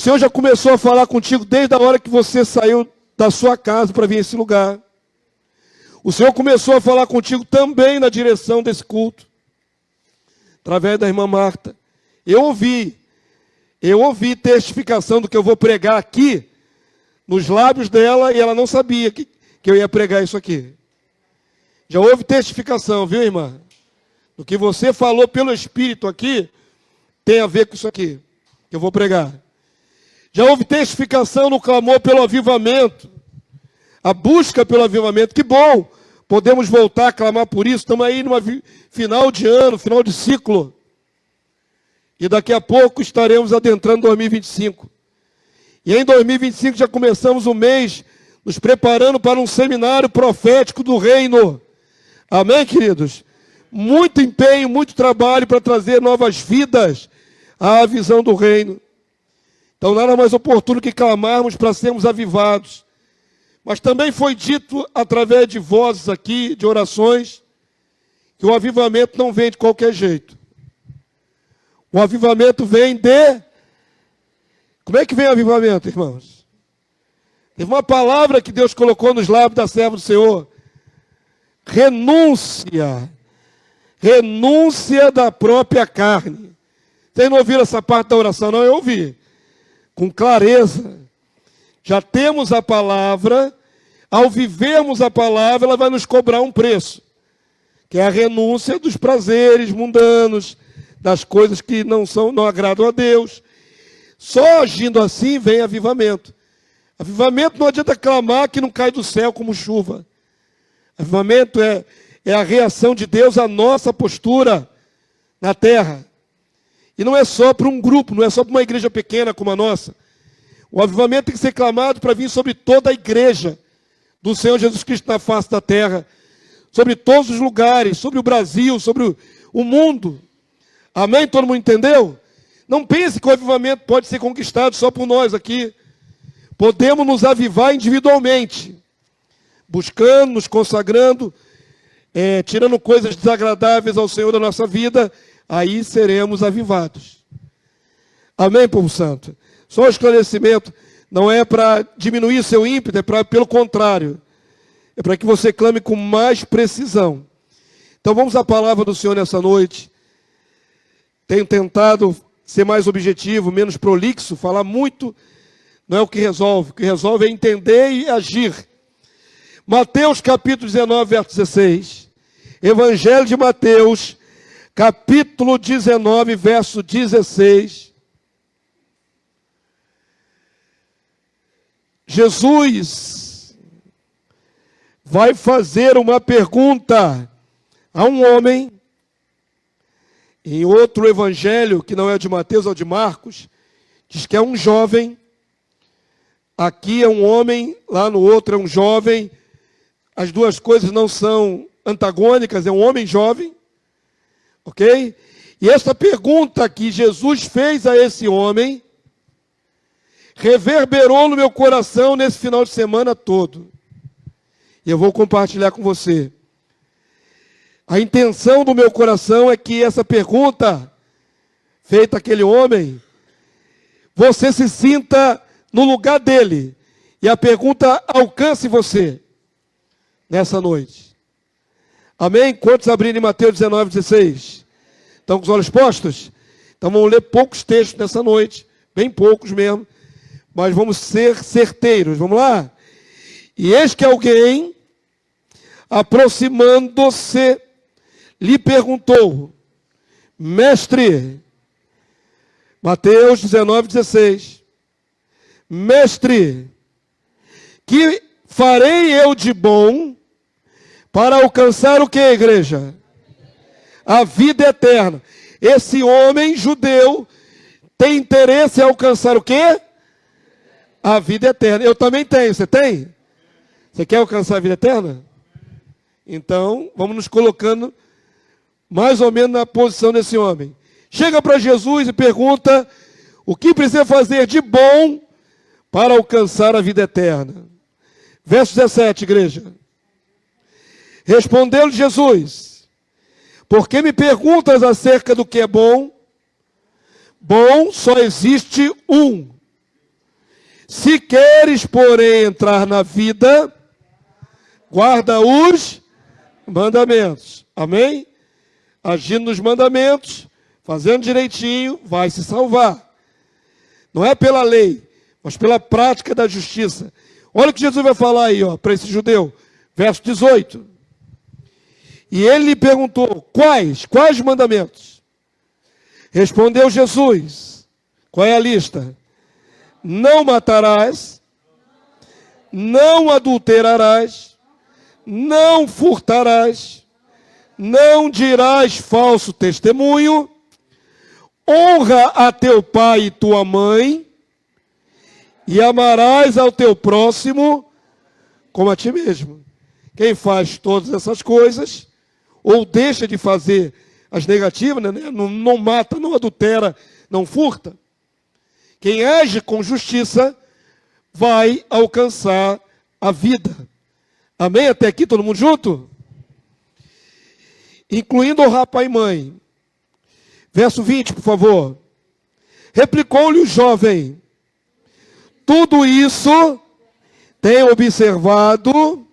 Senhor já começou a falar contigo desde a hora que você saiu da sua casa para vir a esse lugar. O Senhor começou a falar contigo também na direção desse culto, através da irmã Marta. Eu ouvi testificação do que eu vou pregar aqui, nos lábios dela, e ela não sabia que eu ia pregar isso aqui. Já houve testificação, viu, irmã? Do que você falou pelo Espírito aqui, tem a ver com isso aqui, que eu vou pregar. Já houve testificação no clamor pelo avivamento, a busca pelo avivamento. Que bom, podemos voltar a clamar por isso. Estamos aí numa final de ano, final de ciclo. E daqui a pouco estaremos adentrando 2025. E em 2025 já começamos o mês nos preparando para um seminário profético do reino. Amém, queridos? Muito empenho, muito trabalho para trazer novas vidas à visão do reino. Então nada mais oportuno que clamarmos para sermos avivados. Mas também foi dito através de vozes aqui, de orações, que o avivamento não vem de qualquer jeito. O avivamento vem de... Como é que vem o avivamento, irmãos? Teve uma palavra que Deus colocou nos lábios da serva do Senhor. Renúncia. Renúncia da própria carne. Vocês não ouviram essa parte da oração? Não, eu ouvi. Com clareza. Já temos a palavra. Ao vivermos a palavra, ela vai nos cobrar um preço. Que é a renúncia dos prazeres mundanos, das coisas que não agradam a Deus. Só agindo assim vem avivamento. Avivamento não adianta clamar que não cai do céu como chuva. Avivamento é a reação de Deus à nossa postura na terra. E não é só para um grupo, não é só para uma igreja pequena como a nossa. O avivamento tem que ser clamado para vir sobre toda a igreja do Senhor Jesus Cristo na face da terra, sobre todos os lugares, sobre o Brasil, sobre o mundo. Amém? Todo mundo entendeu? Não pense que o avivamento pode ser conquistado só por nós aqui. Podemos nos avivar individualmente, buscando, nos consagrando, tirando coisas desagradáveis ao Senhor da nossa vida, aí seremos avivados. Amém, povo santo? Só um esclarecimento, não é para diminuir seu ímpeto, pelo contrário, é para que você clame com mais precisão. Então vamos à palavra do Senhor nessa noite. Tenho tentado ser mais objetivo, menos prolixo, falar muito não é o que resolve é entender e agir. Mateus capítulo 19, verso 16. Evangelho de Mateus, capítulo 19, verso 16. Jesus vai fazer uma pergunta a um homem. Em outro evangelho, que não é de Mateus, é o de Marcos, diz que é um jovem. Aqui é um homem, lá no outro é um jovem. As duas coisas não são antagônicas, é um homem jovem. Ok? E essa pergunta que Jesus fez a esse homem reverberou no meu coração nesse final de semana todo. E eu vou compartilhar com você. A intenção do meu coração é que essa pergunta feita àquele homem, você se sinta no lugar dele. E a pergunta alcance você nessa noite. Amém? Quantos abrirem Mateus 19, 16? Estão com os olhos postos? Então vamos ler poucos textos nessa noite. Bem poucos mesmo. Mas vamos ser certeiros. Vamos lá? E eis que alguém, aproximando-se, lhe perguntou: Mestre, Mateus 19, 16. Mestre, que farei eu de bom para alcançar o que, igreja? A vida eterna. Esse homem judeu tem interesse em alcançar o quê? A vida eterna. Eu também tenho. Você tem? Você quer alcançar a vida eterna? Então, vamos nos colocando mais ou menos na posição desse homem. Chega para Jesus e pergunta: o que precisa fazer de bom para alcançar a vida eterna? Verso 17, igreja. Respondeu-lhe Jesus: por que me perguntas acerca do que é bom? Bom só existe um. Se queres, porém, entrar na vida, guarda os mandamentos. Amém? Agindo nos mandamentos, fazendo direitinho, vai se salvar. Não é pela lei, mas pela prática da justiça. Olha o que Jesus vai falar aí, para esse judeu. Verso 18. E ele lhe perguntou, quais mandamentos? Respondeu Jesus. Qual é a lista? Não matarás, não adulterarás, não furtarás, não dirás falso testemunho, honra a teu pai e tua mãe, e amarás ao teu próximo como a ti mesmo. Quem faz todas essas coisas, ou deixa de fazer as negativas, né? Não mata, não adultera, não furta. Quem age com justiça vai alcançar a vida. Amém? Até aqui todo mundo junto? Incluindo honrar pai e mãe. Verso 20, por favor. Replicou-lhe o jovem: tudo isso tenho observado,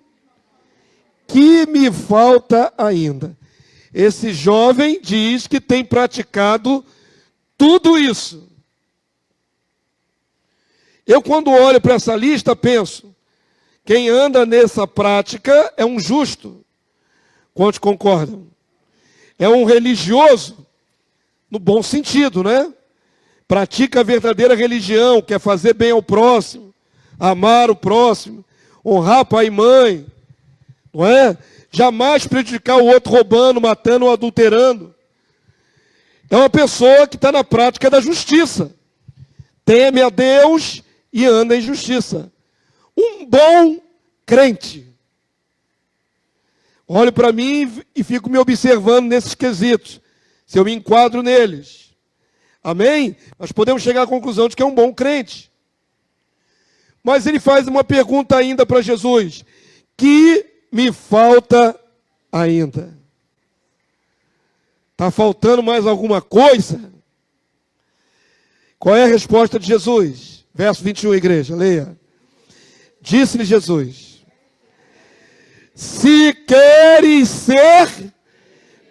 que me falta ainda. Esse jovem diz que tem praticado tudo isso. Eu, quando olho para essa lista, penso, quem anda nessa prática é um justo. Quantos concordam? É um religioso, no bom sentido, né? Pratica a verdadeira religião, quer fazer bem ao próximo, amar o próximo, honrar pai e mãe, não é? Jamais prejudicar o outro roubando, matando ou adulterando. É uma pessoa que está na prática da justiça. Teme a Deus e anda em justiça. Um bom crente. Olho para mim e fico me observando nesses quesitos. Se eu me enquadro neles. Amém? Nós podemos chegar à conclusão de que é um bom crente. Mas ele faz uma pergunta ainda para Jesus. Que me falta ainda? Está faltando mais alguma coisa? Qual é a resposta de Jesus? Verso 21, igreja, leia. Disse-lhe Jesus: se queres ser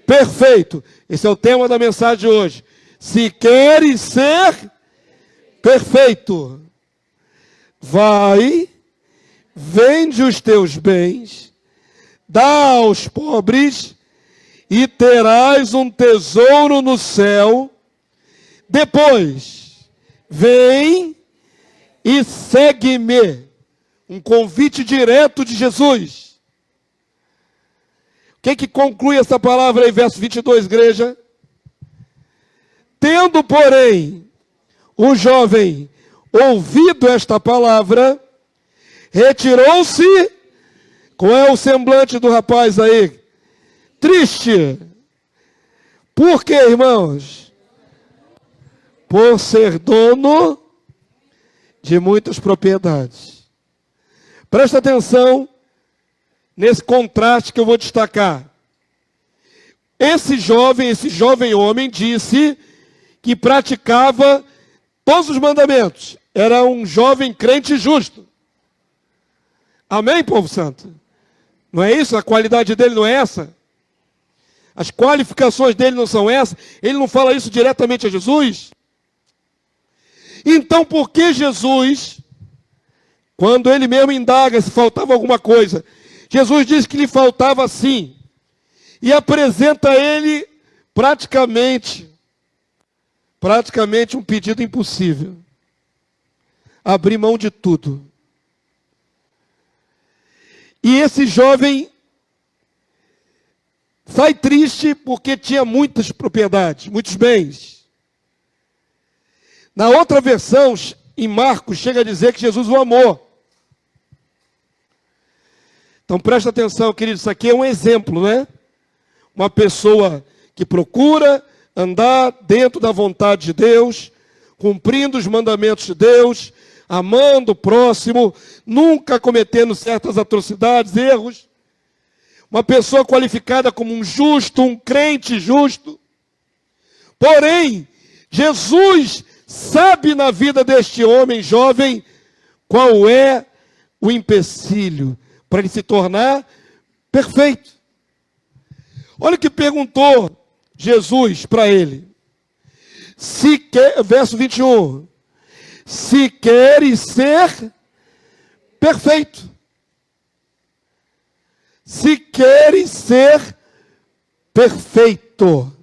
perfeito. Esse é o tema da mensagem de hoje. Se queres ser perfeito, vai, vende os teus bens, dá aos pobres, e terás um tesouro no céu. Depois, vem e segue-me. Um convite direto de Jesus. O que conclui essa palavra aí, verso 22, igreja? Tendo, porém, o jovem ouvido esta palavra, retirou-se. Qual é o semblante do rapaz aí? Triste. Por quê, irmãos? Por ser dono de muitas propriedades. Presta atenção nesse contraste que eu vou destacar. Esse jovem homem disse que praticava todos os mandamentos. Era um jovem crente justo. Amém, povo santo? Não é isso? A qualidade dele não é essa? As qualificações dele não são essas? Ele não fala isso diretamente a Jesus? Então, por que Jesus, quando ele mesmo indaga se faltava alguma coisa, Jesus diz que lhe faltava sim, e apresenta a ele praticamente um pedido impossível: abrir mão de tudo. E esse jovem sai triste porque tinha muitas propriedades, muitos bens. Na outra versão, em Marcos, chega a dizer que Jesus o amou. Então presta atenção, querido, isso aqui é um exemplo, né? Uma pessoa que procura andar dentro da vontade de Deus, cumprindo os mandamentos de Deus, amando o próximo, nunca cometendo certas atrocidades, erros. Uma pessoa qualificada como um justo, um crente justo. Porém, Jesus sabe na vida deste homem jovem Qual é o empecilho para ele se tornar perfeito? Olha o que perguntou Jesus para ele. Verso 21. Se queres ser perfeito. Se queres ser perfeito.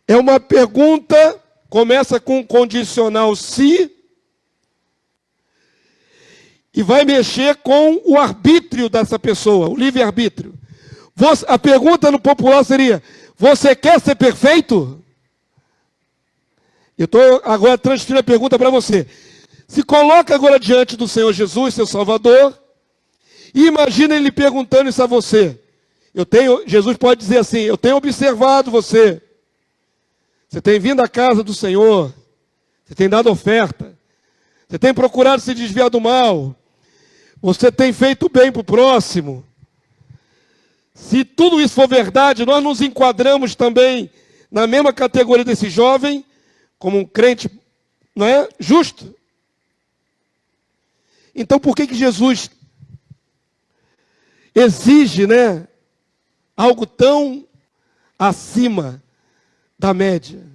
É uma pergunta, começa com um condicional se, e vai mexer com o arbítrio dessa pessoa, o livre-arbítrio. A pergunta no popular seria: você quer ser perfeito? Eu estou agora transferindo a pergunta para você. Se coloca agora diante do Senhor Jesus, seu Salvador, e imagina ele perguntando isso a você. Jesus pode dizer assim: eu tenho observado você. Você tem vindo à casa do Senhor. Você tem dado oferta. Você tem procurado se desviar do mal. Você tem feito bem para o próximo. Se tudo isso for verdade, nós nos enquadramos também na mesma categoria desse jovem, como um crente, não é? Justo. Então por que Jesus exige, né, algo tão acima da média?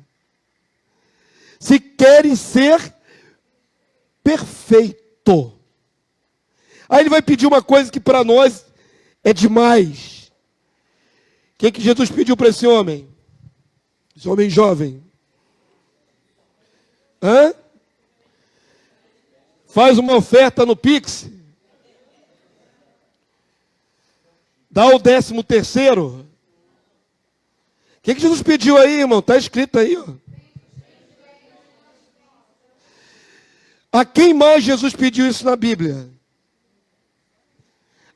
Se queres ser perfeito. Aí ele vai pedir uma coisa que para nós é demais. O que Jesus pediu para esse homem? Esse homem jovem. Faz uma oferta no Pix. Dá o 13º. O que Jesus pediu aí, irmão? Está escrito aí, ó. A quem mais Jesus pediu isso na Bíblia?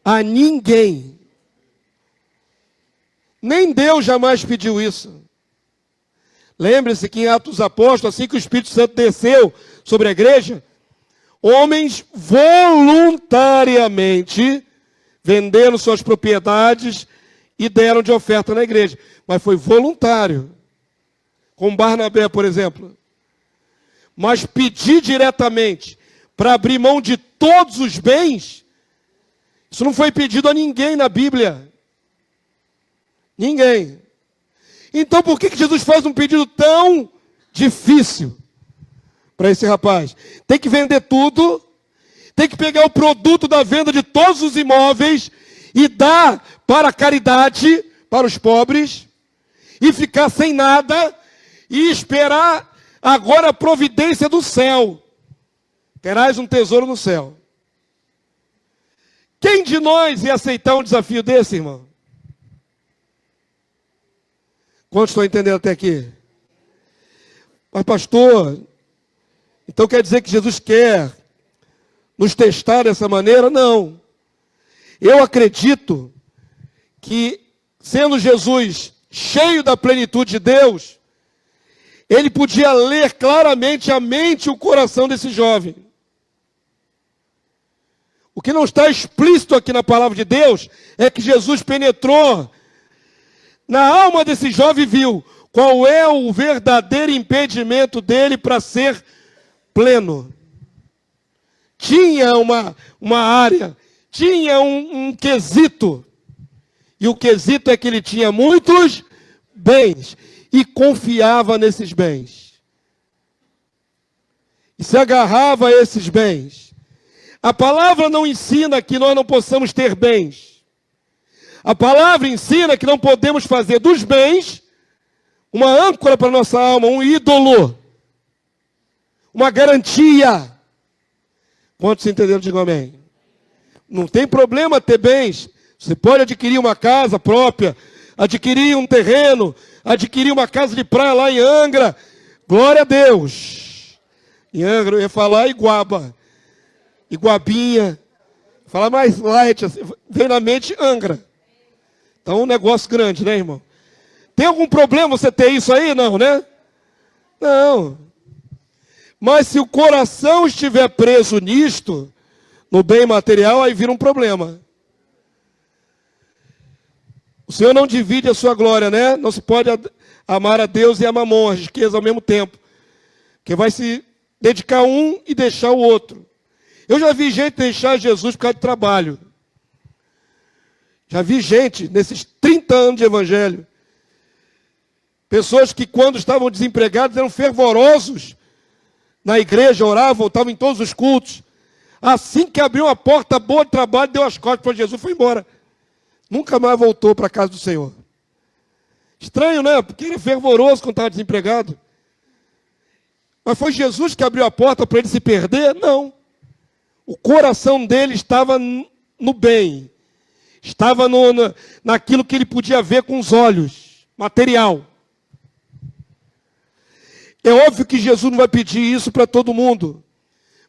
A ninguém. Nem Deus jamais pediu isso. Lembre-se que em Atos dos Apóstolos, assim que o Espírito Santo desceu sobre a igreja, homens voluntariamente venderam suas propriedades e deram de oferta na igreja. Mas foi voluntário. Com Barnabé, por exemplo. Mas pedir diretamente para abrir mão de todos os bens, isso não foi pedido a ninguém na Bíblia. Ninguém. Então por que Jesus faz um pedido tão difícil para esse rapaz? Tem que vender tudo, tem que pegar o produto da venda de todos os imóveis e dar para a caridade, para os pobres, e ficar sem nada e esperar agora a providência do céu. Terás um tesouro no céu. Quem de nós ia aceitar um desafio desse, irmão? Quantos estão entendendo até aqui? Mas pastor, então quer dizer que Jesus quer nos testar dessa maneira? Não. Eu acredito que, sendo Jesus cheio da plenitude de Deus, ele podia ler claramente a mente e o coração desse jovem. O que não está explícito aqui na palavra de Deus é que Jesus penetrou na alma desse jovem e viu qual é o verdadeiro impedimento dele para ser pleno. Tinha uma área, tinha um quesito. E o quesito é que ele tinha muitos bens e confiava nesses bens. E se agarrava a esses bens. A palavra não ensina que nós não possamos ter bens. A palavra ensina que não podemos fazer dos bens uma âncora para a nossa alma, um ídolo, uma garantia. Quantos entenderam? Digam amém. Não tem problema ter bens. Você pode adquirir uma casa própria, adquirir um terreno, adquirir uma casa de praia lá em Angra. Glória a Deus. Em Angra, eu ia falar Iguaba, Iguabinha. Falar mais light, assim, vem na mente Angra. Então, um negócio grande, né, irmão? Tem algum problema você ter isso aí? Não, né? Não. Mas se o coração estiver preso nisto, no bem material, aí vira um problema. O Senhor não divide a sua glória, né? Não se pode amar a Deus e a mamon, as riquezas ao mesmo tempo. Porque vai se dedicar um e deixar o outro. Eu já vi gente deixar Jesus por causa de trabalho. Já vi gente, nesses 30 anos de evangelho, pessoas que quando estavam desempregados eram fervorosos na igreja, oravam, estavam em todos os cultos. Assim que abriu uma porta boa de trabalho, deu as costas para Jesus e foi embora. Nunca mais voltou para a casa do Senhor. Estranho, né? Porque era fervoroso quando estava desempregado. Mas foi Jesus que abriu a porta para ele se perder? Não. O coração dele estava no bem. Estava naquilo que ele podia ver com os olhos. Material. É óbvio que Jesus não vai pedir isso para todo mundo.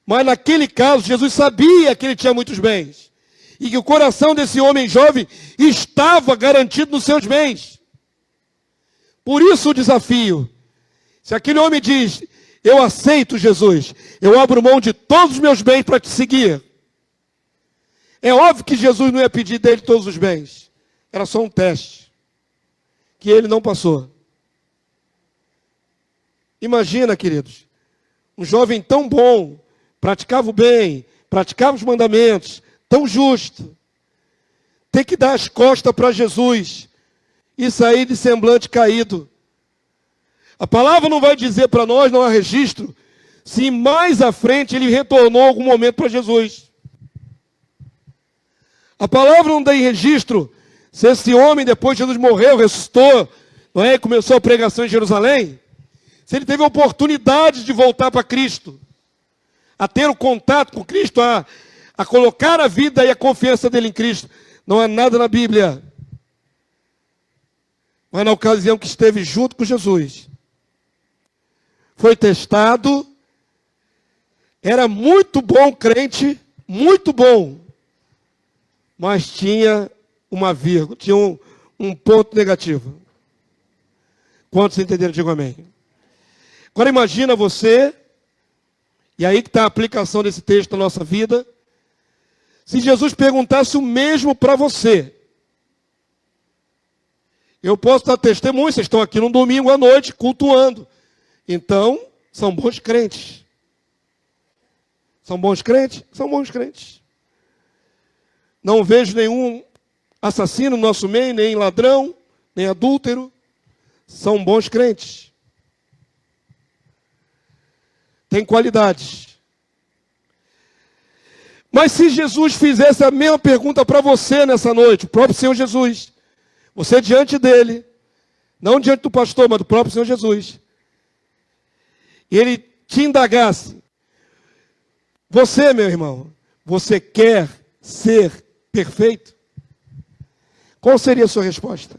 Mas naquele caso, Jesus sabia que ele tinha muitos bens. E que o coração desse homem jovem estava garantido nos seus bens. Por isso o desafio. Se aquele homem diz, eu aceito Jesus, eu abro mão de todos os meus bens para te seguir. É óbvio que Jesus não ia pedir dele todos os bens. Era só um teste. Que ele não passou. Imagina, queridos, um jovem tão bom, praticava o bem, praticava os mandamentos, tão justo, ter que dar as costas para Jesus e sair de semblante caído. A palavra não vai dizer para nós, não há registro, se mais à frente ele retornou algum momento para Jesus. A palavra não dá em registro se esse homem, depois de Jesus morreu, ressuscitou, não é? Começou a pregação em Jerusalém, se ele teve a oportunidade de voltar para Cristo, a ter o contato com Cristo, a colocar a vida e a confiança dele em Cristo. Não há nada na Bíblia. Mas na ocasião que esteve junto com Jesus, foi testado, era muito bom crente, muito bom, mas tinha uma vírgula, tinha um ponto negativo. Quantos entenderam? Digo amém. Agora imagina você, e aí que está a aplicação desse texto na nossa vida, se Jesus perguntasse o mesmo para você. Eu posso dar testemunho, vocês estão aqui num domingo à noite, cultuando. Então, são bons crentes. São bons crentes? São bons crentes. Não vejo nenhum assassino no nosso meio, nem ladrão, nem adúltero. São bons crentes. Tem qualidades. Mas se Jesus fizesse a mesma pergunta para você nessa noite, o próprio Senhor Jesus, você diante dele, não diante do pastor, mas do próprio Senhor Jesus, e ele te indagasse, você, meu irmão, você quer ser perfeito? Qual seria a sua resposta?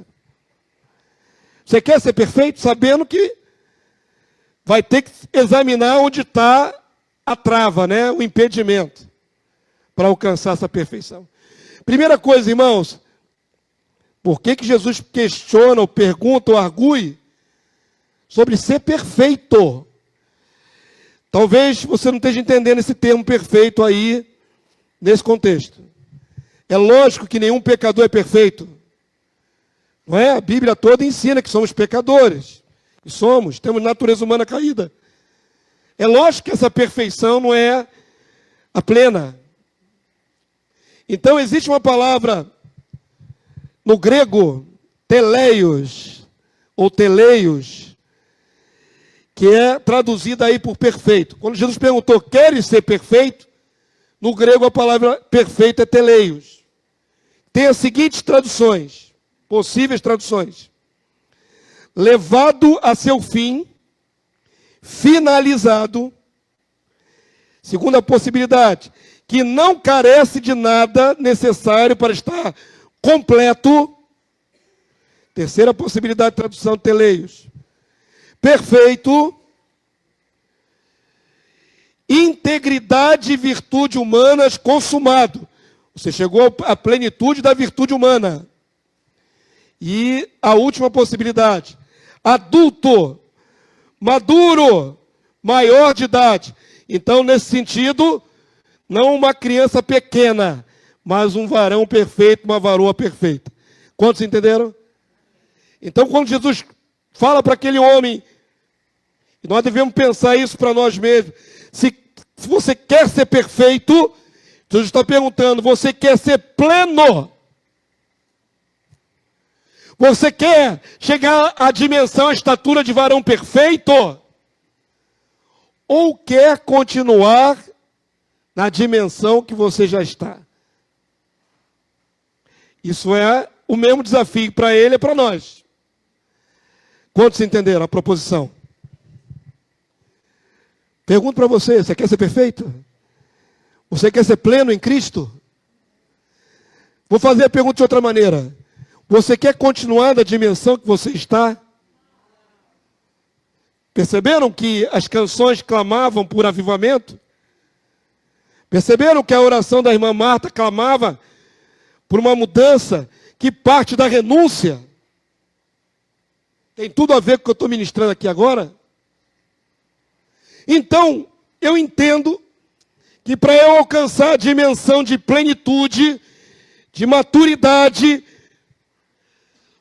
Você quer ser perfeito sabendo que vai ter que examinar onde está a trava, né? O impedimento para alcançar essa perfeição. Primeira coisa, irmãos, por que Jesus questiona, ou pergunta, ou argue sobre ser perfeito? Talvez você não esteja entendendo esse termo perfeito aí, nesse contexto. É lógico que nenhum pecador é perfeito. Não é? A Bíblia toda ensina que somos pecadores. E somos, temos natureza humana caída. É lógico que essa perfeição não é a plena. Então existe uma palavra no grego, teleios, ou teleios, que é traduzida aí por perfeito. Quando Jesus perguntou, queres ser perfeito? No grego a palavra perfeito é teleios. Tem as seguintes traduções, possíveis traduções. Levado a seu fim, finalizado. Segunda possibilidade, que não carece de nada necessário para estar completo. Terceira possibilidade de tradução, teleios. Perfeito. Integridade e virtude humanas consumado. Você chegou à plenitude da virtude humana. E a última possibilidade, adulto, maduro, maior de idade. Então, nesse sentido, não uma criança pequena, mas um varão perfeito, uma varoa perfeita. Quantos entenderam? Então, quando Jesus fala para aquele homem, e nós devemos pensar isso para nós mesmos, Se você quer ser perfeito, Jesus está perguntando, você quer ser pleno? Você quer chegar à dimensão, à estatura de varão perfeito? Ou quer continuar na dimensão que você já está? Isso é o mesmo desafio para ele e para nós. Quantos entenderam a proposição? Pergunto para você, você quer ser perfeito? Você quer ser pleno em Cristo? Vou fazer a pergunta de outra maneira. Você quer continuar na dimensão que você está? Perceberam que as canções clamavam por avivamento? Perceberam que a oração da irmã Marta clamava por uma mudança que parte da renúncia? Tem tudo a ver com o que eu estou ministrando aqui agora? Então, eu entendo que para eu alcançar a dimensão de plenitude, de maturidade,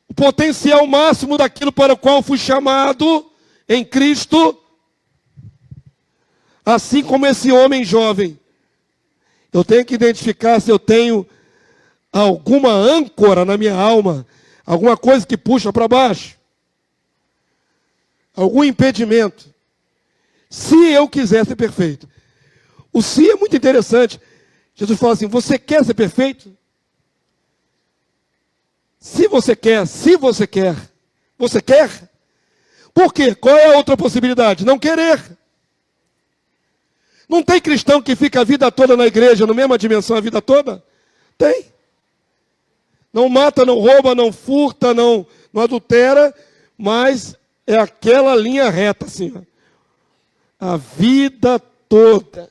o potencial máximo daquilo para o qual fui chamado em Cristo, assim como esse homem jovem, eu tenho que identificar se eu tenho alguma âncora na minha alma, alguma coisa que puxa para baixo, algum impedimento, se eu quiser ser perfeito. O se é muito interessante. Jesus fala assim, você quer ser perfeito? Se você quer, você quer? Por quê? Qual é a outra possibilidade? Não querer. Não tem cristão que fica a vida toda na igreja, na mesma dimensão a vida toda? Tem. Não mata, não rouba, não furta, não adultera, mas é aquela linha reta assim, ó. A vida toda.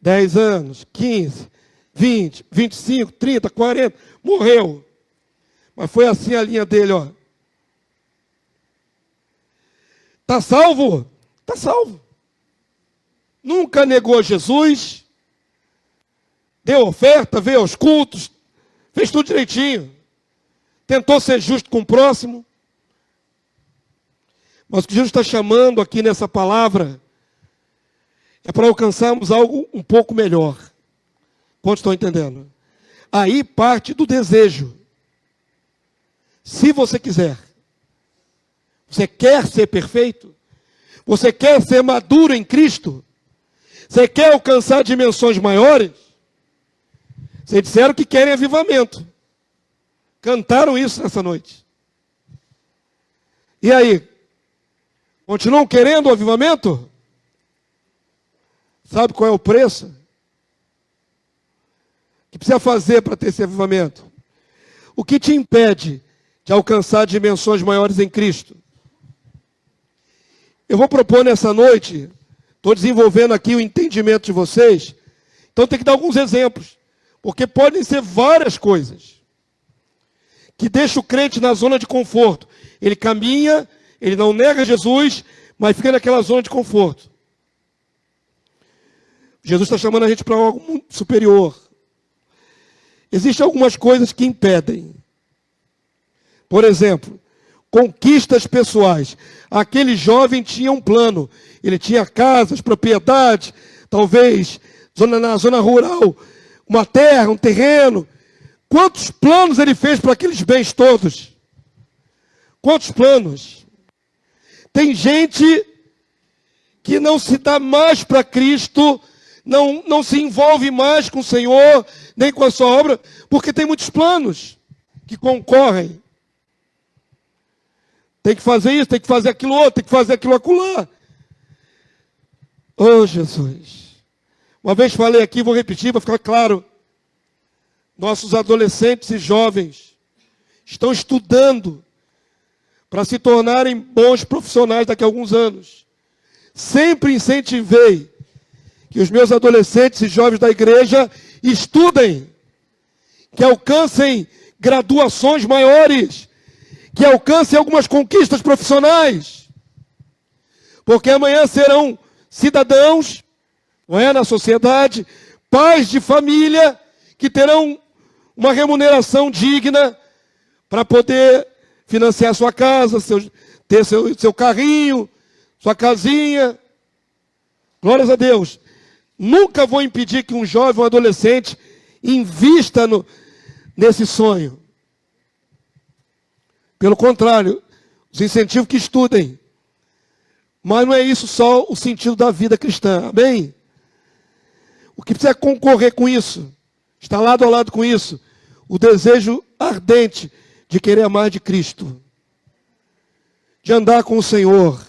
10 anos, 15, 20, 25, 30, 40, morreu. Mas foi assim a linha dele, ó. Está salvo? Está salvo. Nunca negou Jesus, deu oferta, veio aos cultos, fez tudo direitinho. Tentou ser justo com o próximo. Mas o que Jesus está chamando aqui nessa palavra é para alcançarmos algo um pouco melhor. Quantos estão entendendo? Aí parte do desejo. Se você quiser. Você quer ser perfeito? Você quer ser maduro em Cristo? Você quer alcançar dimensões maiores? Vocês disseram que querem avivamento. Cantaram isso nessa noite. E aí? Continuam querendo o avivamento? Sabe qual é o preço? O que precisa fazer para ter esse avivamento? O que te impede de alcançar dimensões maiores em Cristo? Eu vou propor nessa noite, estou desenvolvendo aqui o entendimento de vocês, então tem que dar alguns exemplos, porque podem ser várias coisas que deixam o crente na zona de conforto. Ele caminha, ele não nega Jesus, mas fica naquela zona de conforto. Jesus está chamando a gente para algo muito superior. Existem algumas coisas que impedem. Por exemplo, conquistas pessoais. Aquele jovem tinha um plano. Ele tinha casas, propriedades, talvez na zona rural, uma terra, um terreno. Quantos planos ele fez para aqueles bens todos? Quantos planos? Tem gente que não se dá mais para Cristo, não se envolve mais com o Senhor, nem com a sua obra, porque tem muitos planos que concorrem. Tem que fazer isso, tem que fazer aquilo outro, tem que fazer aquilo acolá. Oh, Jesus. Uma vez falei aqui, vou repetir para ficar claro. Nossos adolescentes e jovens estão estudando para se tornarem bons profissionais daqui a alguns anos. Sempre incentivei que os meus adolescentes e jovens da igreja estudem, que alcancem graduações maiores, que alcancem algumas conquistas profissionais, porque amanhã serão cidadãos, não é, na sociedade, pais de família, que terão uma remuneração digna para poder financiar sua casa, ter seu carrinho, sua casinha. Glórias a Deus. Nunca vou impedir que um jovem, um adolescente, invista nesse sonho. Pelo contrário, os incentivo que estudem. Mas não é isso só o sentido da vida cristã. Amém? O que precisa concorrer com isso, está lado a lado com isso, o desejo ardente de querer mais de Cristo, de andar com o Senhor.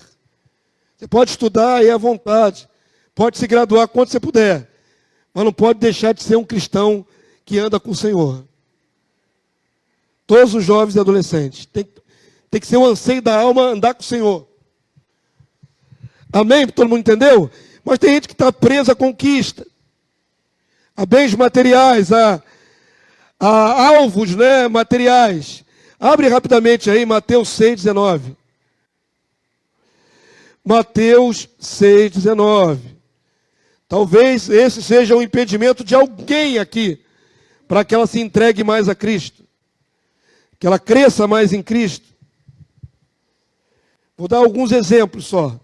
Você pode estudar aí à vontade, pode se graduar quando você puder, mas não pode deixar de ser um cristão que anda com o Senhor. Todos os jovens e adolescentes, tem que ser um anseio da alma andar com o Senhor. Amém? Todo mundo entendeu? Mas tem gente que está presa à conquista, a bens materiais, a alvos, né, materiais. Abre rapidamente aí Mateus 6,19. Mateus 6,19. Talvez esse seja um impedimento de alguém aqui, para que ela se entregue mais a Cristo, que ela cresça mais em Cristo. Vou dar alguns exemplos só.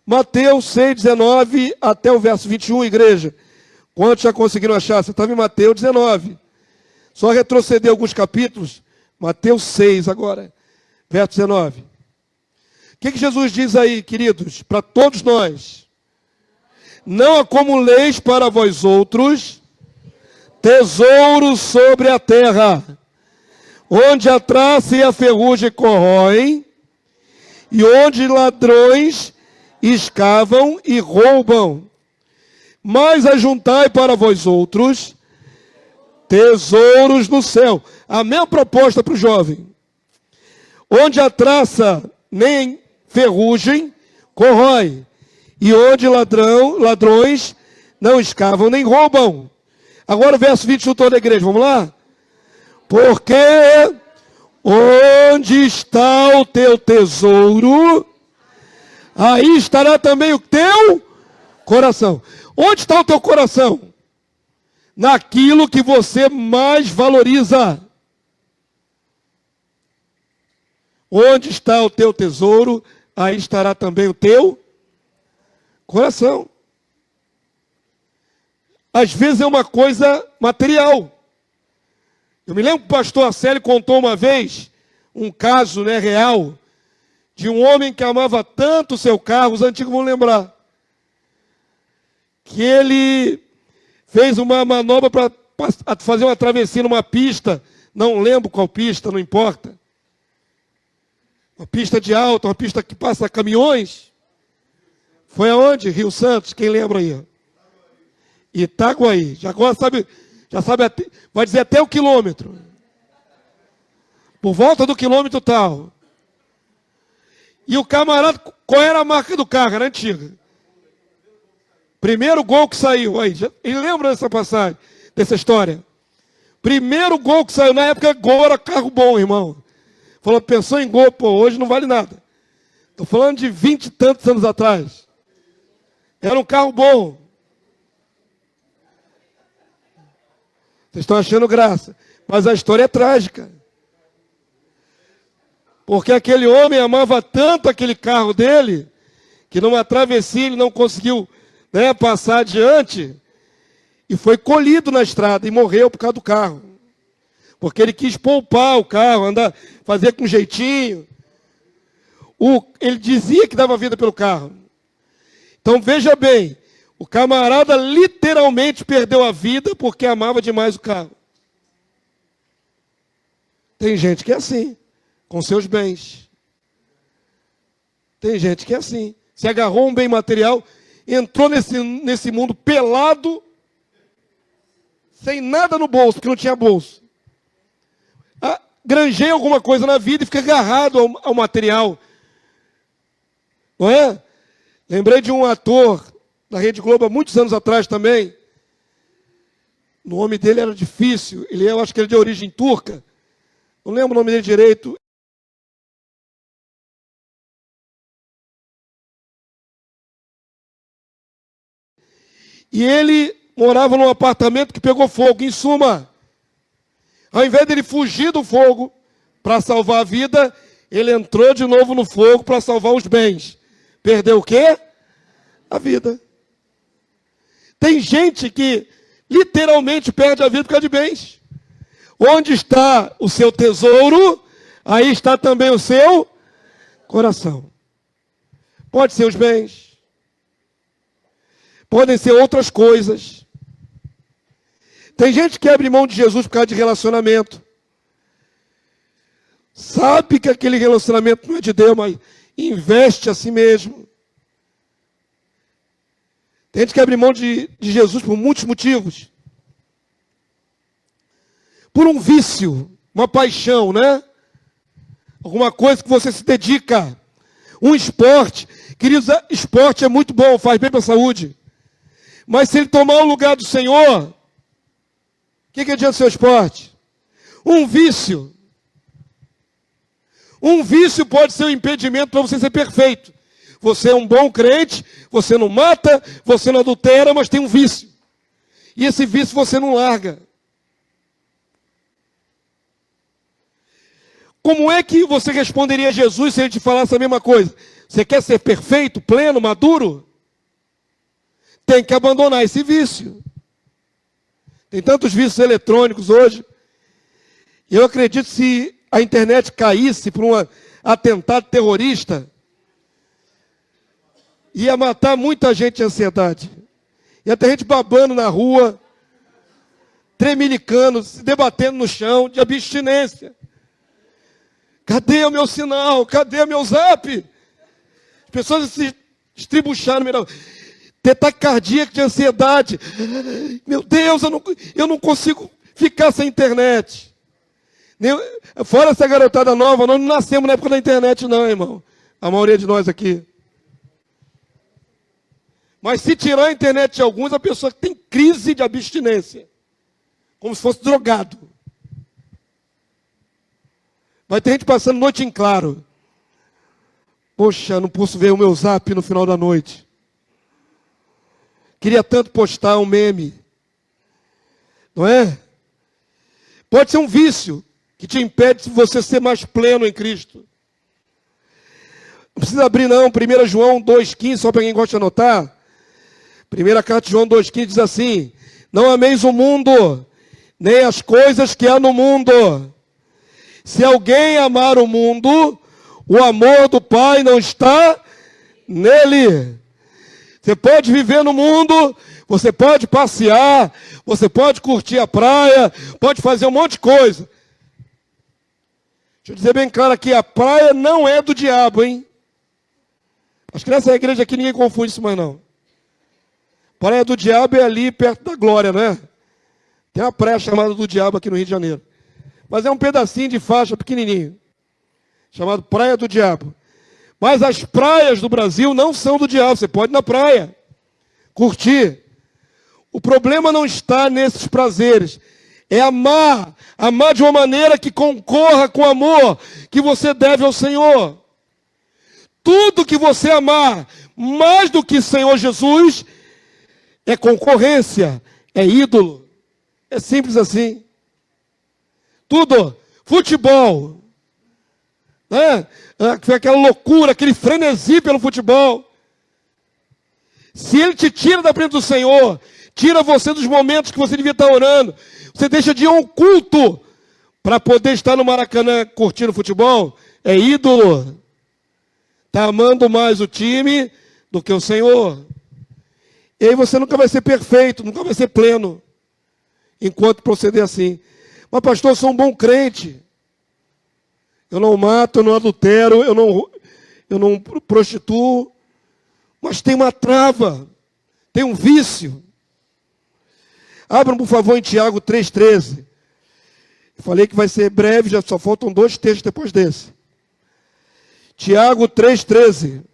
Mateus 6,19 até o verso 21, igreja. Quantos já conseguiram achar? Você estava em Mateus 19. Só retroceder alguns capítulos. Mateus 6 agora, verso 19. O que Jesus diz aí, queridos, para todos nós? Não acumuleis para vós outros tesouros sobre a terra, onde a traça e a ferrugem corroem, e onde ladrões escavam e roubam. Mas ajuntai para vós outros tesouros no céu. A mesma proposta para o jovem. Onde a traça nem ferrugem corrói, e onde ladrões não escavam nem roubam. Agora o verso 21 toda a igreja, vamos lá? Porque onde está o teu tesouro, aí estará também o teu coração. Onde está o teu coração? Naquilo que você mais valoriza. Onde está o teu tesouro, aí estará também o teu coração. Às vezes é uma coisa material. Eu me lembro que o pastor Acélio contou uma vez um caso, né, real, de um homem que amava tanto o seu carro, os antigos vão lembrar, que ele fez uma manobra para fazer uma travessia numa pista, não lembro qual pista, não importa. Uma pista de alta, uma pista que passa caminhões. Foi aonde? Rio Santos, quem lembra aí? Itaguaí. Já sabe, vai dizer até o quilômetro. Por volta do quilômetro tal. E o camarada, qual era a marca do carro? Era antiga. Primeiro gol que saiu. Aí, ele lembra dessa passagem, dessa história? Primeiro gol que saiu. Na época, gol era carro bom, irmão. Falou, pensou em gol, pô, hoje não vale nada. Estou falando de 20 e tantos anos atrás. Era um carro bom. Vocês estão achando graça. Mas a história é trágica. Porque aquele homem amava tanto aquele carro dele, que numa travessia ele não conseguiu, né, passar adiante, e foi colhido na estrada e morreu por causa do carro. Porque ele quis poupar o carro, fazer com jeitinho. Ele dizia que dava vida pelo carro. Então veja bem, o camarada literalmente perdeu a vida porque amava demais o carro. Tem gente que é assim, com seus bens. Tem gente que é assim. Se agarrou um bem material, entrou nesse mundo pelado, sem nada no bolso, porque não tinha bolso. Granjeia alguma coisa na vida e fica agarrado ao material. Não é? Lembrei de um ator da Rede Globo há muitos anos atrás também. O nome dele era difícil. Eu acho que ele é de origem turca. Não lembro o nome dele direito. E ele morava num apartamento que pegou fogo. Em suma, ao invés dele fugir do fogo para salvar a vida, ele entrou de novo no fogo para salvar os bens. Perdeu o quê? A vida. Tem gente que literalmente perde a vida por causa de bens. Onde está o seu tesouro, aí está também o seu coração. Pode ser os bens. Podem ser outras coisas. Tem gente que abre mão de Jesus por causa de relacionamento. Sabe que aquele relacionamento não é de Deus, mas investe a si mesmo. Tem gente que abre mão de Jesus por muitos motivos. Por um vício, uma paixão, né? Alguma coisa que você se dedica. Um esporte. Queridos, esporte é muito bom, faz bem para a saúde. Mas se ele tomar o lugar do Senhor, o que adianta o seu esporte? Um vício. Um vício pode ser um impedimento para você ser perfeito. Você é um bom crente, você não mata, você não adultera, mas tem um vício. E esse vício você não larga. Como é que você responderia a Jesus se ele te falasse a mesma coisa? Você quer ser perfeito, pleno, maduro? Tem que abandonar esse vício. Tem tantos vícios eletrônicos hoje. E eu acredito que se a internet caísse por um atentado terrorista, ia matar muita gente de ansiedade. Ia ter gente babando na rua, tremelicando, se debatendo no chão, de abstinência. Cadê o meu sinal? Cadê o meu zap? As pessoas se estribucharam. Ter taquicardia de ansiedade. Meu Deus, eu não consigo ficar sem internet. Fora essa garotada nova, nós não nascemos na época da internet não, irmão. A maioria de nós aqui. Mas se tirar a internet de alguns, a pessoa tem crise de abstinência. Como se fosse drogado. Vai ter gente passando noite em claro. Poxa, não posso ver o meu zap no final da noite. Queria tanto postar um meme. Não é? Pode ser um vício que te impede de você ser mais pleno em Cristo. Não precisa abrir não, 1 João 2,15, só para quem gosta de anotar. Primeira carta de João 2,15 diz assim: não ameis o mundo, nem as coisas que há no mundo. Se alguém amar o mundo, o amor do Pai não está nele. Você pode viver no mundo, você pode passear, você pode curtir a praia, pode fazer um monte de coisa. Deixa eu dizer bem claro aqui, a praia não é do diabo, hein? Acho que nessa igreja aqui ninguém confunde isso mais não. A praia do diabo é ali perto da glória, né? Tem uma praia chamada do diabo aqui no Rio de Janeiro. Mas é um pedacinho de faixa pequenininho, chamado Praia do Diabo. Mas as praias do Brasil não são do diabo. Você pode ir na praia, curtir. O problema não está nesses prazeres. É amar. Amar de uma maneira que concorra com o amor que você deve ao Senhor. Tudo que você amar mais do que Senhor Jesus é concorrência, é ídolo. É simples assim. Tudo. Futebol. Né? Aquela loucura, aquele frenesi pelo futebol. Se ele te tira da frente do Senhor, tira você dos momentos que você devia estar orando, você deixa de ir a um culto para poder estar no Maracanã curtindo futebol, é ídolo. Está amando mais o time do que o Senhor. E aí você nunca vai ser perfeito, nunca vai ser pleno, enquanto proceder assim. Mas pastor, eu sou um bom crente. Eu não mato, eu não adultero, eu não prostituo. Mas tem uma trava, tem um vício. Abram, por favor, em Tiago 3,13. Falei que vai ser breve, já só faltam 2 textos depois desse. Tiago 3,13.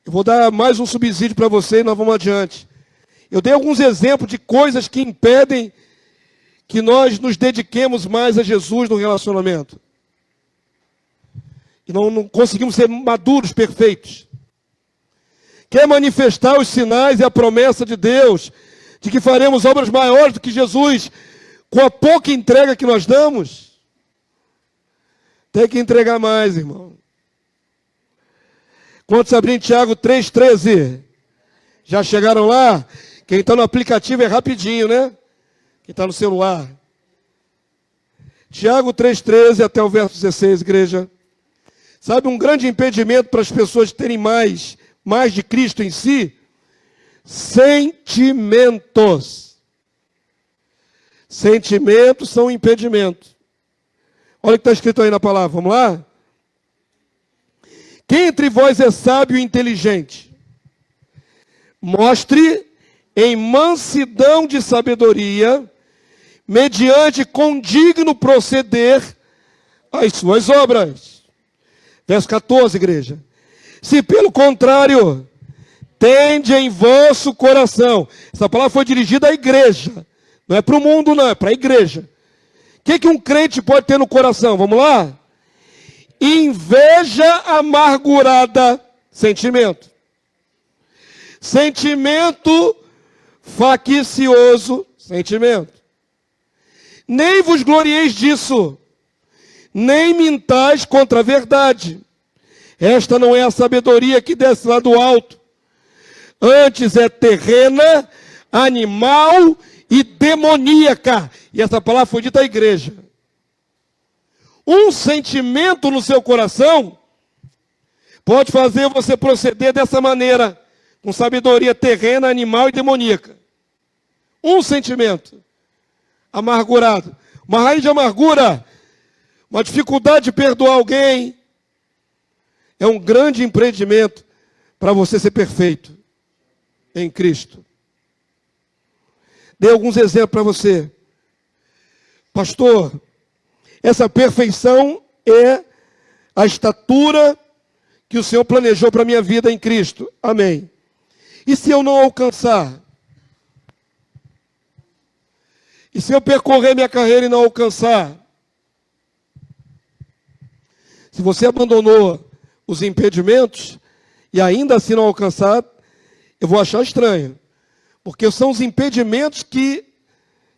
Eu vou dar mais um subsídio para você e nós vamos adiante. Eu dei alguns exemplos de coisas que impedem que nós nos dediquemos mais a Jesus no relacionamento. E não conseguimos ser maduros, perfeitos. Quer manifestar os sinais e a promessa de Deus de que faremos obras maiores do que Jesus com a pouca entrega que nós damos? Tem que entregar mais, irmão. Quantos abrem Tiago 3,13? Já chegaram lá? Quem está no aplicativo é rapidinho, né? Quem está no celular. Tiago 3,13 até o verso 16, igreja. Sabe, um grande impedimento para as pessoas terem mais de Cristo em si? Sentimentos. Sentimentos são um impedimento. Olha o que está escrito aí na palavra, vamos lá? Quem entre vós é sábio e inteligente? Mostre em mansidão de sabedoria, mediante condigno proceder, as suas obras. Verso 14, igreja. Se pelo contrário, tende em vosso coração. Essa palavra foi dirigida à igreja. Não é para o mundo, não, é para a igreja. O que um crente pode ter no coração? Vamos lá? Inveja amargurada, sentimento. Sentimento faccioso, sentimento. Nem vos glorieis disso, nem mintais contra a verdade. Esta não é a sabedoria que desce lá do alto. Antes é terrena, animal e demoníaca. E essa palavra foi dita à igreja. Um sentimento no seu coração pode fazer você proceder dessa maneira, com sabedoria terrena, animal e demoníaca. Um sentimento amargurado, uma raiz de amargura, uma dificuldade de perdoar alguém, é um grande empreendimento para você ser perfeito em Cristo. Dei alguns exemplos para você. Pastor, essa perfeição é a estatura que o Senhor planejou para a minha vida em Cristo. Amém. E se eu não alcançar? E se eu percorrer minha carreira e não alcançar? Se você abandonou os impedimentos e ainda assim não alcançar, eu vou achar estranho. Porque são os impedimentos que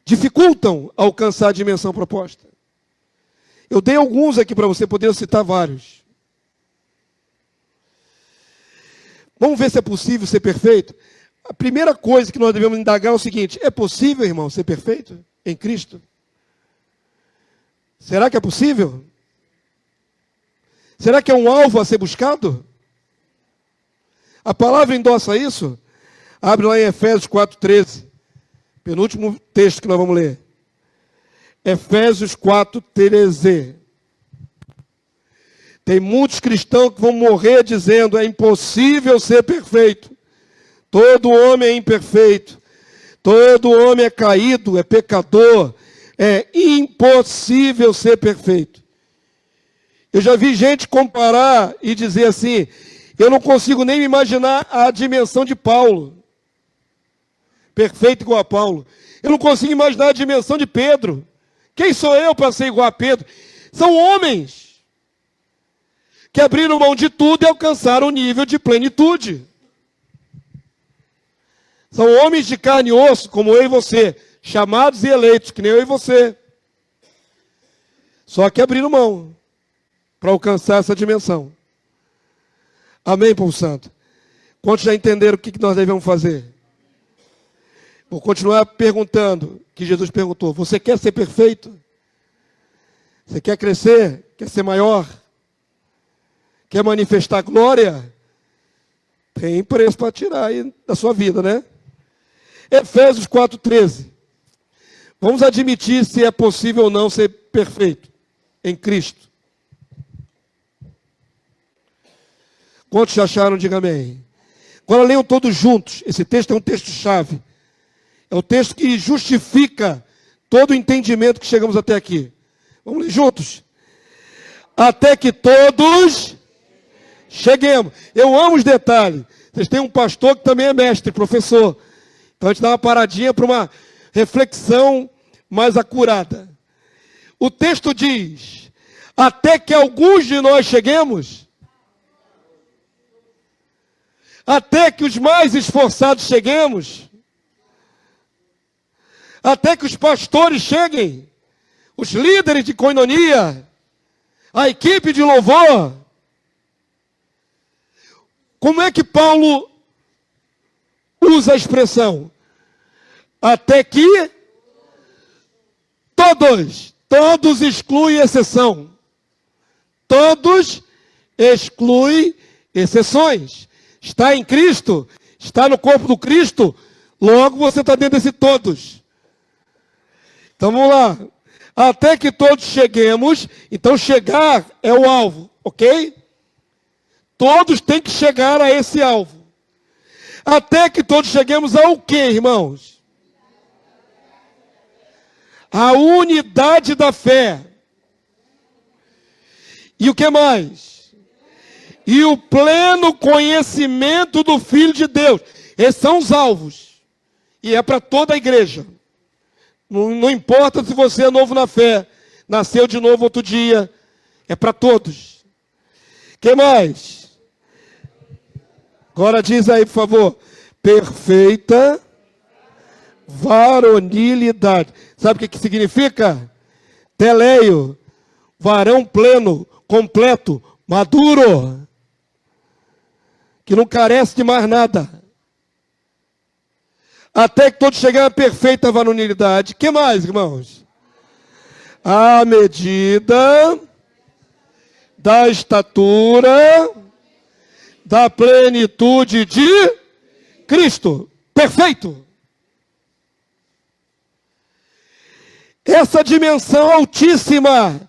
dificultam alcançar a dimensão proposta. Eu dei alguns aqui para você, poder citar vários. Vamos ver se é possível ser perfeito? A primeira coisa que nós devemos indagar é o seguinte: é possível, irmão, ser perfeito em Cristo? Será que é possível? Será que é um alvo a ser buscado? A palavra endossa isso? Abre lá em Efésios 4,13. Penúltimo texto que nós vamos ler. Efésios 4,13. Tem muitos cristãos que vão morrer dizendo: é impossível ser perfeito. Todo homem é imperfeito. Todo homem é caído, é pecador. É impossível ser perfeito. Eu já vi gente comparar e dizer assim: eu não consigo nem me imaginar a dimensão de Paulo. Perfeito igual a Paulo. Eu não consigo imaginar a dimensão de Pedro. Quem sou eu para ser igual a Pedro? São homens que abriram mão de tudo e alcançaram o nível de plenitude. São homens de carne e osso, como eu e você, chamados e eleitos, que nem eu e você. Só que abriram mão para alcançar essa dimensão. Amém, povo santo? Quantos já entenderam o que nós devemos fazer? Vou continuar perguntando, que Jesus perguntou: você quer ser perfeito? Você quer crescer? Quer ser maior? Quer manifestar glória? Tem preço para tirar aí da sua vida, né? Efésios 4,13. Vamos admitir se é possível ou não ser perfeito em Cristo. Quantos já acharam? Diga amém. Agora leiam todos juntos. Esse texto é um texto-chave. É o texto que justifica todo o entendimento que chegamos até aqui. Vamos ler juntos. Até que todos cheguemos. Eu amo os detalhes. Vocês têm um pastor que também é mestre, professor. Então a gente dá uma paradinha para uma reflexão mais acurada. O texto diz: até que alguns de nós cheguemos. Até que os mais esforçados cheguemos. Até que os pastores cheguem, os líderes de coinonia, a equipe de louvor. Como é que Paulo usa a expressão até que todos excluem exceção. Todos excluem exceções. Está em Cristo, está no corpo do Cristo, logo você está dentro desse todos. Então vamos lá. Até que todos cheguemos, então chegar é o alvo, ok? Todos têm que chegar a esse alvo. Até que todos cheguemos ao quê, irmãos? A unidade da fé. E o que mais? E o pleno conhecimento do Filho de Deus. Esses são os alvos. E é para toda a igreja. Não importa se você é novo na fé, nasceu de novo outro dia. É para todos. O que mais? Agora diz aí, por favor. Perfeita varonilidade. Sabe o que significa? Teleio, varão pleno, completo, maduro, que não carece de mais nada. Até que todos cheguem à perfeita varonilidade. O que mais, irmãos? À medida da estatura da plenitude de Cristo. Perfeito. Essa dimensão altíssima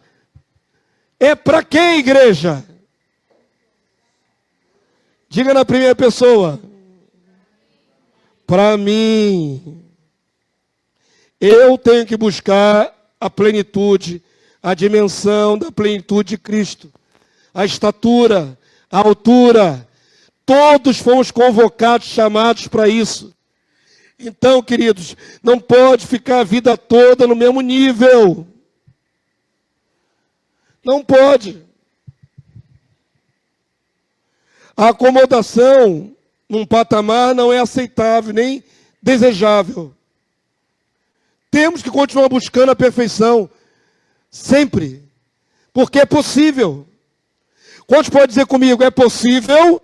é para quem, igreja? Diga na primeira pessoa. Para mim. Eu tenho que buscar a plenitude, a dimensão da plenitude de Cristo. A estatura, a altura. Todos fomos convocados, chamados para isso. Então, queridos, não pode ficar a vida toda no mesmo nível. Não pode. A acomodação num patamar não é aceitável, nem desejável. Temos que continuar buscando a perfeição, sempre, porque é possível. Quantos podem dizer comigo, é possível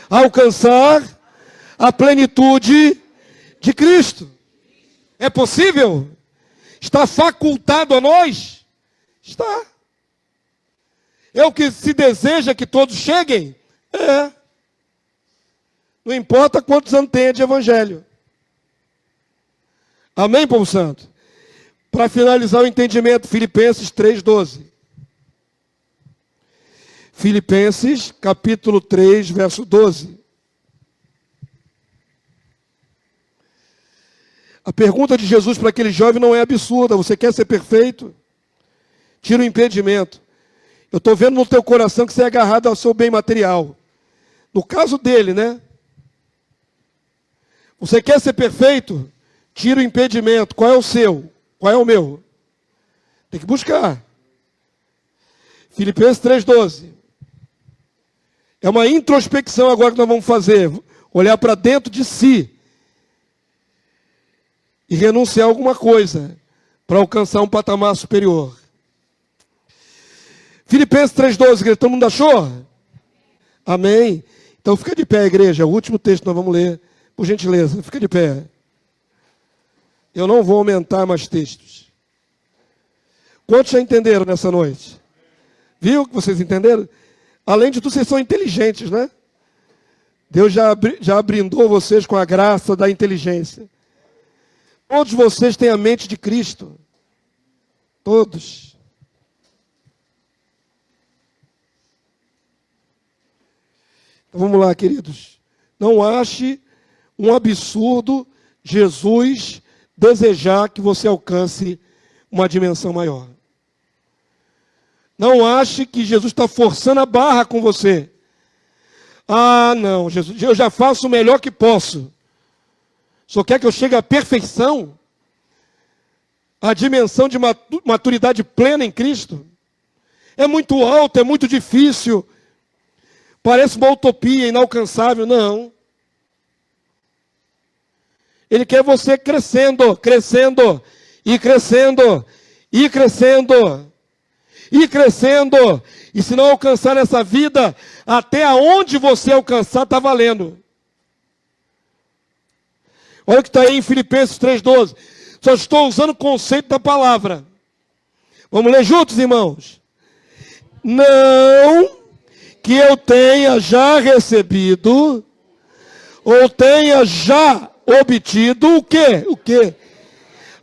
alcançar a plenitude de Cristo? É possível? Está facultado a nós? Está. É o que se deseja que todos cheguem? É. Não importa quantos anos tenha de evangelho. Amém, povo santo? Para finalizar o entendimento, Filipenses 3,12. Filipenses, capítulo 3, verso 12. A pergunta de Jesus para aquele jovem não é absurda. Você quer ser perfeito? Tira o impedimento. Eu estou vendo no teu coração que você é agarrado ao seu bem material. No caso dele, né? Você quer ser perfeito? Tira o impedimento. Qual é o seu? Qual é o meu? Tem que buscar. Filipenses 3,12. É uma introspecção agora que nós vamos fazer. Olhar para dentro de si. E renunciar a alguma coisa para alcançar um patamar superior. Filipenses 3,12, todo mundo achou? Amém? Então fica de pé, igreja. O último texto que nós vamos ler, por gentileza. Fica de pé. Eu não vou aumentar mais textos. Quantos já entenderam nessa noite? Viu que vocês entenderam? Além de tudo, vocês são inteligentes, né? Deus já brindou vocês com a graça da inteligência. Todos vocês têm a mente de Cristo. Todos. Então vamos lá, queridos. Não ache um absurdo Jesus desejar que você alcance uma dimensão maior. Não ache que Jesus está forçando a barra com você. Ah, não, Jesus, eu já faço o melhor que posso. Só quer que eu chegue à perfeição? A dimensão de maturidade plena em Cristo? É muito alto, é muito difícil. Parece uma utopia inalcançável. Não. Ele quer você crescendo, crescendo, e crescendo, e crescendo, e crescendo. E se não alcançar essa vida, até aonde você alcançar está valendo. Olha o que está aí em Filipenses 3,12. Só estou usando o conceito da palavra. Vamos ler juntos, irmãos? Não que eu tenha já recebido, ou tenha já obtido o quê? O quê?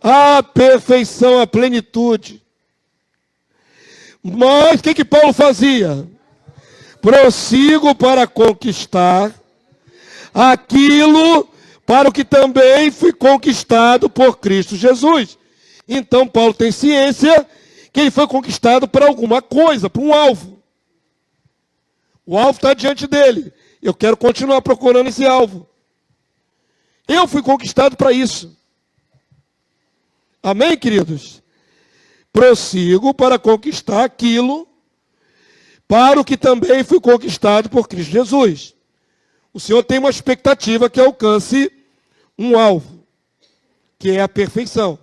A perfeição, a plenitude. Mas o que Paulo fazia? Prossigo para conquistar aquilo para o que também fui conquistado por Cristo Jesus. Então Paulo tem ciência que ele foi conquistado para alguma coisa, para um alvo. O alvo está diante dele. Eu quero continuar procurando esse alvo. Eu fui conquistado para isso. Amém, queridos? Prossigo para conquistar aquilo para o que também fui conquistado por Cristo Jesus. O Senhor tem uma expectativa que alcance um alvo, que é a perfeição.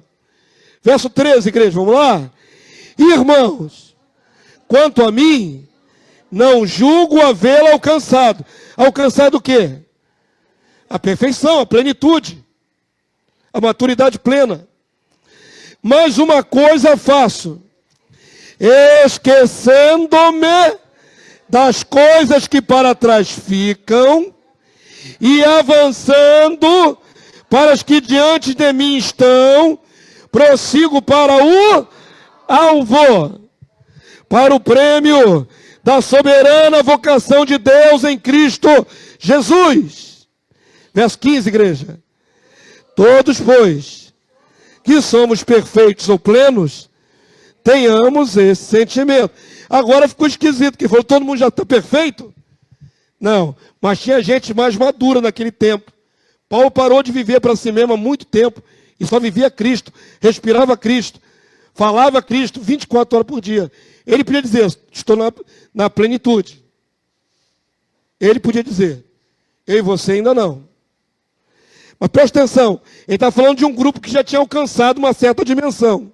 Verso 13, igreja, vamos lá? Irmãos, quanto a mim, não julgo havê-lo alcançado. Alcançado o quê? A perfeição, a plenitude, a maturidade plena. Mas uma coisa faço, esquecendo-me das coisas que para trás ficam e avançando para as que diante de mim estão, prossigo para o alvo, para o prêmio da soberana vocação de Deus em Cristo Jesus. Verso 15, igreja. Todos, pois, que somos perfeitos ou plenos, tenhamos esse sentimento. Agora ficou esquisito, que falou, todo mundo já está perfeito? Não, mas tinha gente mais madura naquele tempo. Paulo parou de viver para si mesmo há muito tempo e só vivia Cristo, respirava Cristo, falava Cristo 24 horas por dia. Ele podia dizer, estou na plenitude. Ele podia dizer, eu e você ainda não. Mas preste atenção, ele está falando de um grupo que já tinha alcançado uma certa dimensão.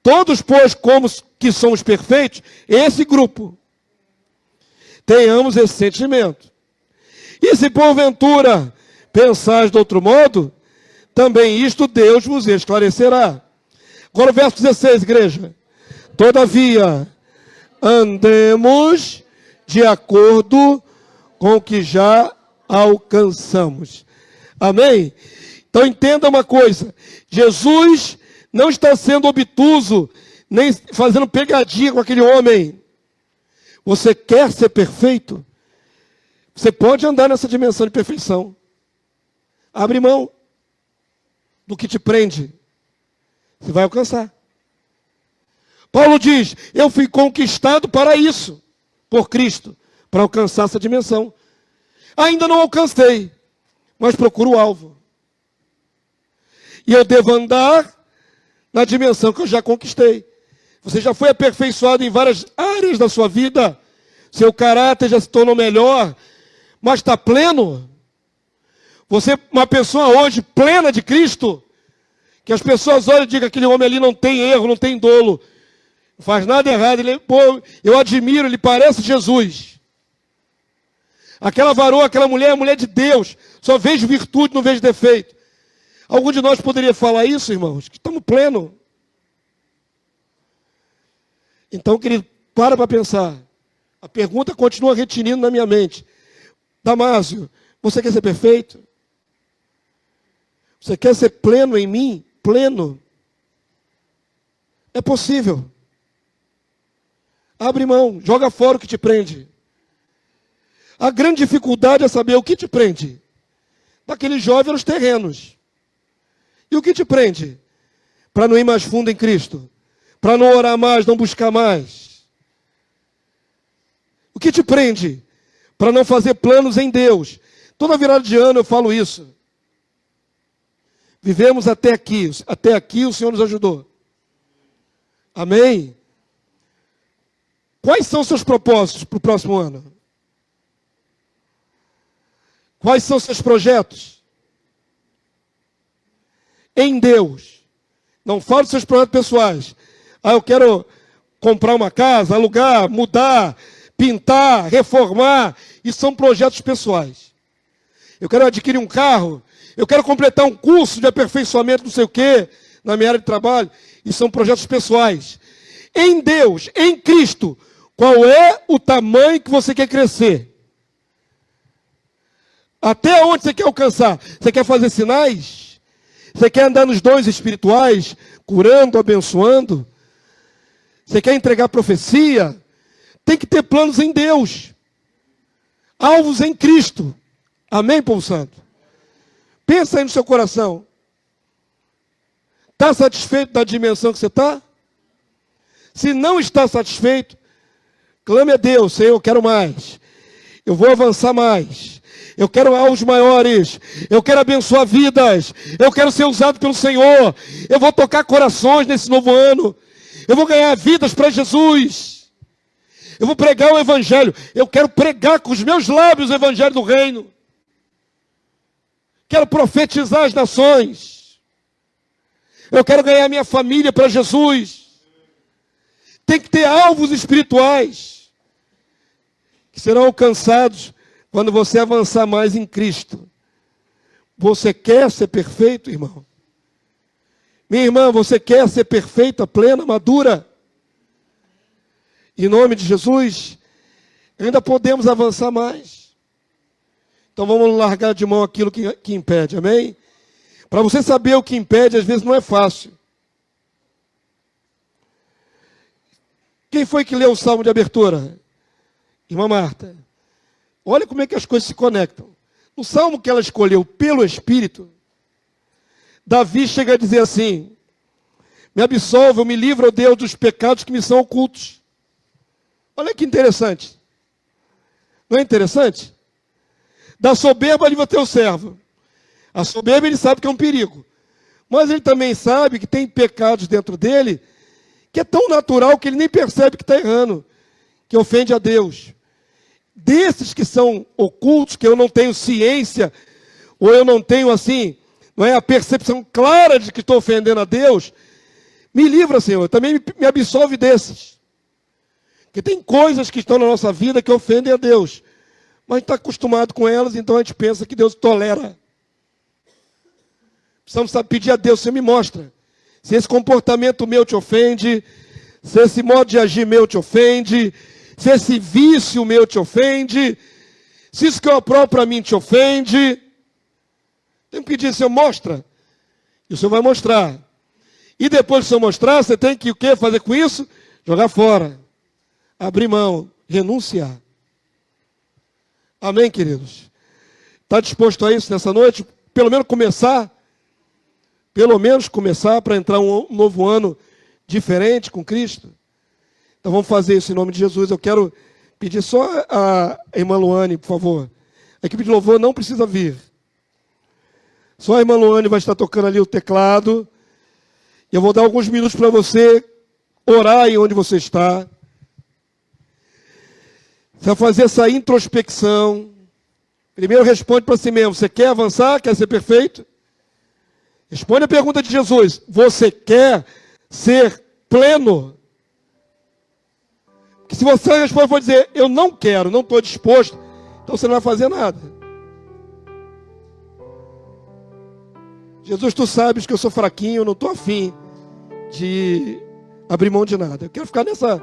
Todos, pois, como que somos perfeitos, esse grupo, tenhamos esse sentimento. E se porventura pensais de outro modo, também isto Deus vos esclarecerá. Agora o verso 16, igreja. Todavia, andemos de acordo com o que já alcançamos. Amém? Então entenda uma coisa. Jesus não está sendo obtuso, nem fazendo pegadinha com aquele homem. Você quer ser perfeito? Você pode andar nessa dimensão de perfeição. Abre mão do que te prende. Você vai alcançar. Paulo diz, eu fui conquistado para isso, por Cristo, para alcançar essa dimensão. Ainda não alcancei, mas procuro o alvo. E eu devo andar na dimensão que eu já conquistei. Você já foi aperfeiçoado em várias áreas da sua vida. Seu caráter já se tornou melhor, mas está pleno. Você é uma pessoa hoje plena de Cristo, que as pessoas olham e digam, aquele homem ali não tem erro, não tem dolo, não faz nada errado. Ele, pô, eu admiro, ele parece Jesus. Aquela varoa, aquela mulher é mulher de Deus. Só vejo virtude, não vejo defeito. Algum de nós poderia falar isso, irmãos? Que estamos plenos. Então, querido, para pensar. A pergunta continua retinindo na minha mente. Damásio, você quer ser perfeito? Você quer ser pleno em mim? Pleno? É possível. Abre mão, joga fora o que te prende. A grande dificuldade é saber o que te prende. Daquele jovem nos terrenos. E o que te prende? Para não ir mais fundo em Cristo. Para não orar mais, não buscar mais. O que te prende? Para não fazer planos em Deus. Toda virada de ano eu falo isso. Vivemos até aqui. Até aqui o Senhor nos ajudou. Amém? Quais são os seus propósitos para o próximo ano? Quais são os seus projetos? Em Deus. Não falo dos seus projetos pessoais. Ah, eu quero comprar uma casa, alugar, mudar, pintar, reformar. Isso são projetos pessoais. Eu quero adquirir um carro. Eu quero completar um curso de aperfeiçoamento, não sei o quê, na minha área de trabalho. E são projetos pessoais. Em Deus, em Cristo, qual é o tamanho que você quer crescer? Até onde você quer alcançar? Você quer fazer sinais? Você quer andar nos dons espirituais, curando, abençoando? Você quer entregar profecia? Tem que ter planos em Deus. Alvos em Cristo. Amém, povo santo? Pensa aí no seu coração. Está satisfeito da dimensão que você está? Se não está satisfeito, clame a Deus: Senhor, eu quero mais. Eu vou avançar mais. Eu quero alvos maiores. Eu quero abençoar vidas. Eu quero ser usado pelo Senhor. Eu vou tocar corações nesse novo ano. Eu vou ganhar vidas para Jesus. Eu vou pregar o Evangelho. Eu quero pregar com os meus lábios o Evangelho do Reino. Quero profetizar as nações. Eu quero ganhar minha família para Jesus. Tem que ter alvos espirituais que serão alcançados quando você avançar mais em Cristo. Você quer ser perfeito, irmão? Minha irmã, você quer ser perfeita, plena, madura? Em nome de Jesus, ainda podemos avançar mais. Então vamos largar de mão aquilo que impede, amém? Para você saber o que impede, às vezes não é fácil. Quem foi que leu o salmo de abertura? Irmã Marta. Olha como é que as coisas se conectam. No salmo que ela escolheu pelo Espírito, Davi chega a dizer assim: me absolva, me livra, ó Deus, dos pecados que me são ocultos. Olha que interessante. Não é interessante? Da soberba livra teu servo. A soberba ele sabe que é um perigo. Mas ele também sabe que tem pecados dentro dele que é tão natural que ele nem percebe que está errando, que ofende a Deus. Desses que são ocultos, que eu não tenho ciência, ou eu não tenho assim, não é a percepção clara de que estou ofendendo a Deus, me livra, Senhor, também me absolve desses. Porque tem coisas que estão na nossa vida que ofendem a Deus, mas a gente está acostumado com elas, então a gente pensa que Deus tolera. Precisamos pedir a Deus: Senhor, me mostra. Se esse comportamento meu te ofende, se esse modo de agir meu te ofende, se esse vício meu te ofende, se isso que eu aprovo para mim te ofende, tem que pedir: Senhor, mostra. E o Senhor vai mostrar. E depois que o Senhor mostrar, você tem que o quê? Fazer com isso? Jogar fora. Abrir mão. Renunciar. Amém, queridos? Está disposto a isso nessa noite? Pelo menos começar para entrar um novo ano diferente com Cristo. Então vamos fazer isso em nome de Jesus. Eu quero pedir só a irmã Luane, por favor. A equipe de louvor não precisa vir. Só a irmã Luane vai estar tocando ali o teclado. E eu vou dar alguns minutos para você orar aí onde você está. Você vai fazer essa introspecção. Primeiro responde para si mesmo: você quer avançar? Quer ser perfeito? Responde a pergunta de Jesus: você quer ser pleno? Porque se você responder e for dizer: eu não quero, não estou disposto, então você não vai fazer nada. Jesus, tu sabes que eu sou fraquinho, eu não estou afim de abrir mão de nada. Eu quero ficar nessa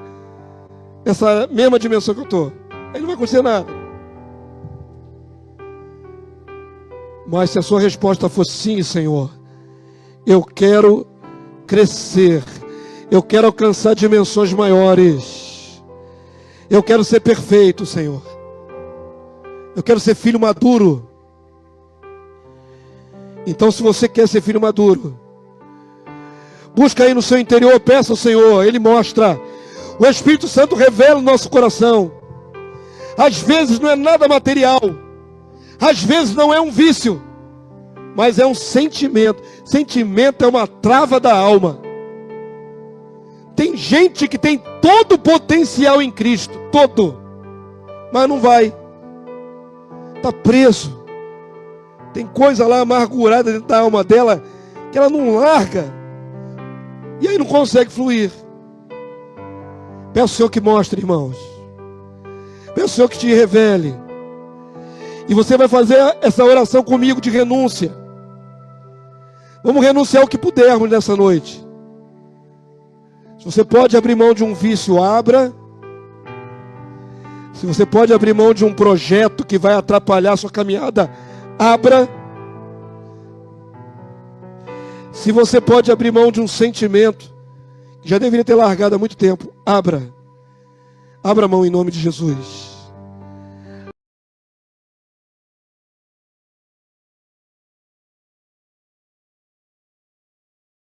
mesma dimensão que eu estou. Aí não vai acontecer nada. Mas se a sua resposta for sim, Senhor, eu quero crescer, eu quero alcançar dimensões maiores, eu quero ser perfeito, Senhor, eu quero ser filho maduro. Então, se você quer ser filho maduro, busca aí no seu interior, peça ao Senhor, Ele mostra. O Espírito Santo revela o nosso coração. Às vezes não é nada material, às vezes não é um vício, mas é um sentimento. Sentimento é uma trava da alma. Tem gente que tem todo o potencial em Cristo, todo, mas não vai, está preso. Tem coisa lá amargurada dentro da alma dela que ela não larga, e aí não consegue fluir. Peço ao Senhor que mostre, irmãos. Peço ao Senhor que te revele. E você vai fazer essa oração comigo de renúncia. Vamos renunciar o que pudermos nessa noite. Se você pode abrir mão de um vício, abra. Se você pode abrir mão de um projeto que vai atrapalhar a sua caminhada, abra. Se você pode abrir mão de um sentimento que já deveria ter largado há muito tempo, abra. Abra a mão em nome de Jesus.